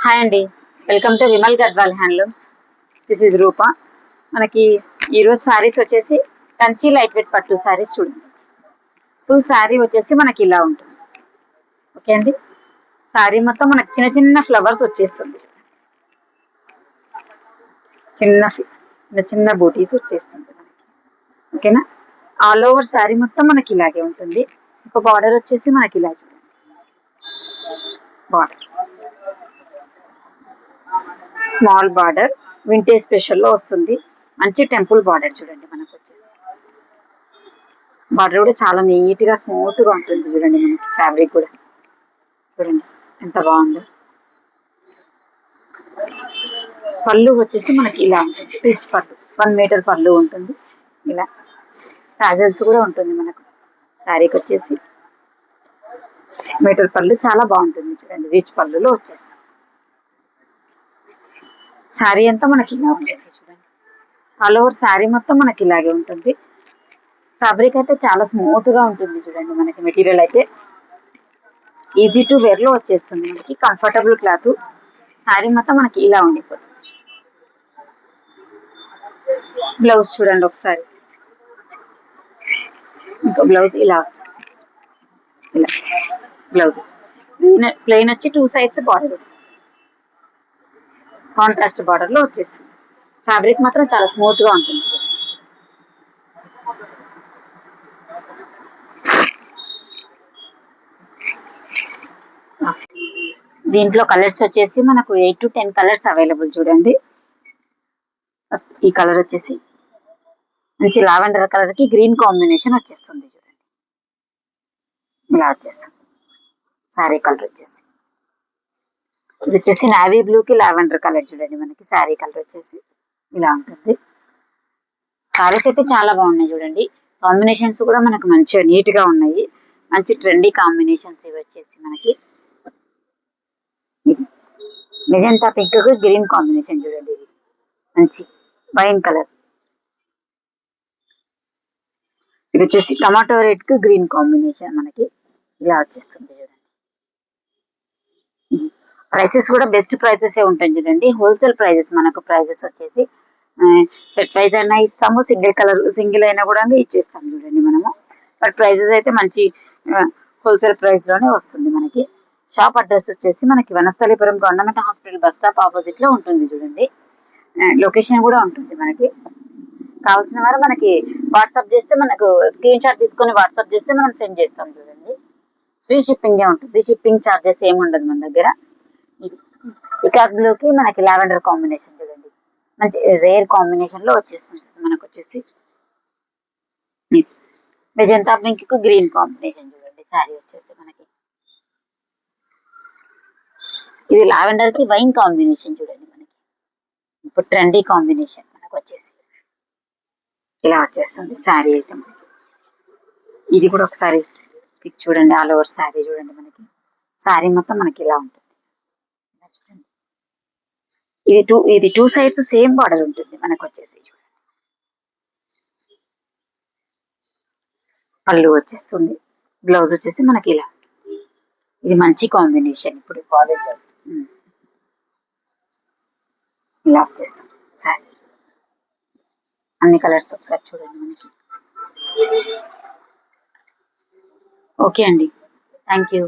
Hi అండి, welcome to Vimal Gadwal handlooms. This is Roopa. మనకి ఈరోజు శారీస్ వచ్చేసి కంచి లైట్ వెయిట్ పట్టు శారీస్ చూడండి. ఫుల్ శారీ వచ్చేసి మనకి ఇలా ఉంటుంది. ఓకే అండి, శారీ మొత్తం మనకి చిన్న చిన్న ఫ్లవర్స్ వచ్చేస్తుంది. చిన్న చిన్న చిన్న బూటీస్ వచ్చేస్తుంది మనకి. ఓకేనా, ఆల్ ఓవర్ శారీ మొత్తం మనకి ఇలాగే ఉంటుంది. ఒక బార్డర్ వచ్చేసి మనకి ఇలా చూడండి. Border small border vintage special లో వస్తుంది. మంచి టెంపుల్ బార్డర్ చూడండి. మనకు వచ్చేసి బార్డర్ కూడా చాలా నీట్ గా స్మూత్ గా ఉంటుంది చూడండి. మనకి ఫ్యాబ్రిక్ కూడా చూడండి ఎంత బాగుందో. పళ్ళు వచ్చేసి మనకి ఇలా ఉంటుంది. రిచ్ పళ్ళు 1 మీటర్ పళ్ళు ఉంటుంది. ఇలా టాజల్స్ కూడా ఉంటుంది మనకు. శారీకి వచ్చేసి మీటర్ పళ్ళు చాలా బాగుంటుంది చూడండి. రిచ్ పళ్ళులో వచ్చేస్తుంది. శారీ అంతా మనకి ఇలా ఉంటుంది చూడండి. ఆల్ ఓవర్ శారీ మొత్తం మనకి ఇలాగే ఉంటుంది. ఫ్యాబ్రిక్ అయితే చాలా స్మూత్ గా ఉంటుంది చూడండి. మనకి మెటీరియల్ అయితే ఈజీ టు వేర్ లో వచ్చేస్తుంది. మనకి కంఫర్టబుల్ క్లాత్. శారీ మొత్తం మనకి ఇలా ఉండిపోతుంది. బ్లౌజ్ చూడండి ఒకసారి. ఇంకో బ్లౌజ్ ఇలా వచ్చేస్తుంది. ఇలా బ్లౌజ్ ప్లెయిన్ వచ్చి 2 సైడ్స్ బార్డర్, కాంట్రాస్ట్ బార్డర్ లో వచ్చేస్తుంది. ఫ్యాబ్రిక్ మాత్రం చాలా స్మూత్ గా ఉంటుంది. దీంట్లో కలర్స్ వచ్చేసి మనకు 8 to 10 కలర్స్ అవైలబుల్ చూడండి. ఈ కలర్ వచ్చేసి మంచి లావెండర్ కలర్ కి గ్రీన్ కాంబినేషన్ వచ్చేస్తుంది చూడండి. ఇలా వచ్చేస్తుంది శారీ కలర్ వచ్చేసి. ఇది వచ్చేసి నావీ బ్లూ కి లావెండర్ కలర్ చూడండి. మనకి శారీ కలర్ వచ్చేసి ఇలా ఉంటుంది. శారీస్ అయితే చాలా బాగున్నాయి చూడండి. కాంబినేషన్స్ కూడా మనకు మంచిగా నీట్ గా ఉన్నాయి. మంచి ట్రెండీ కాంబినేషన్స్ ఇవి వచ్చేసి మనకి. ఇది మెజంతా పింక్ కు గ్రీన్ కాంబినేషన్ చూడండి. ఇది మంచి వైన్ కలర్. ఇది వచ్చేసి టమాటో రెడ్ కు గ్రీన్ కాంబినేషన్ మనకి ఇలా వచ్చేస్తుంది చూడండి. ప్రైసెస్ కూడా బెస్ట్ ప్రైసెస్ ఉంటాయి చూడండి. Wholesale prices. మనకు ప్రైజెస్ వచ్చేసి సెట్ ప్రైస్ అయినా ఇస్తాము, సింగిల్ అయినా కూడా ఇచ్చేస్తాం చూడండి మనము. బట్ ప్రైజెస్ అయితే మంచి హోల్సేల్ ప్రైస్ లోనే వస్తుంది మనకి. షాప్ అడ్రస్ వచ్చేసి మనకి Vanasthalipuram government hospital bus stop opposite లో ఉంటుంది చూడండి. లొకేషన్ కూడా ఉంటుంది మనకి. కావాల్సిన వారు మనకి వాట్సాప్ చేస్తే, మనకు స్క్రీన్ షాట్ తీసుకొని వాట్సాప్ చేస్తే మనం సెండ్ చేస్తాం చూడండి. ఫ్రీ షిప్పింగ్ ఉంటుంది. షిప్పింగ్ ఛార్జెస్ ఏమి ఉండదు మన దగ్గర. పికాక్ బ్లూ కి మనకి లావెండర్ కాంబినేషన్ చూడండి. మంచి రేర్ కాంబినేషన్ లో వచ్చేస్తుంది మనకు వచ్చేసి. మెజంతా పింక్ కు గ్రీన్ కాంబినేషన్ చూడండి. శారీ వచ్చేసి మనకి ఇది లావెండర్ కి వైన్ కాంబినేషన్ చూడండి. మనకి ఇప్పుడు ట్రెండీ కాంబినేషన్ మనకు వచ్చేసి ఇలా వచ్చేస్తుంది శారీ అయితే మనకి. ఇది కూడా ఒకసారి పిక్ చూడండి. ఆల్ ఓవర్ శారీ చూడండి. మనకి శారీ మొత్తం మనకి ఇలా ఉంటుంది. ఇది టూ సైడ్స్ సేమ్ బార్డర్ ఉంటుంది మనకు వచ్చేసి. పళ్ళు వచ్చేస్తుంది. బ్లౌజ్ వచ్చేసి మనకి ఇలా. ఇది మంచి కాంబినేషన్. ఇప్పుడు కాలేజ్ ఇలా వచ్చేస్తుంది సారీ. అన్ని కలర్స్ ఒకసారి చూడండి మనకి. ఓకే అండి, థ్యాంక్ యూ.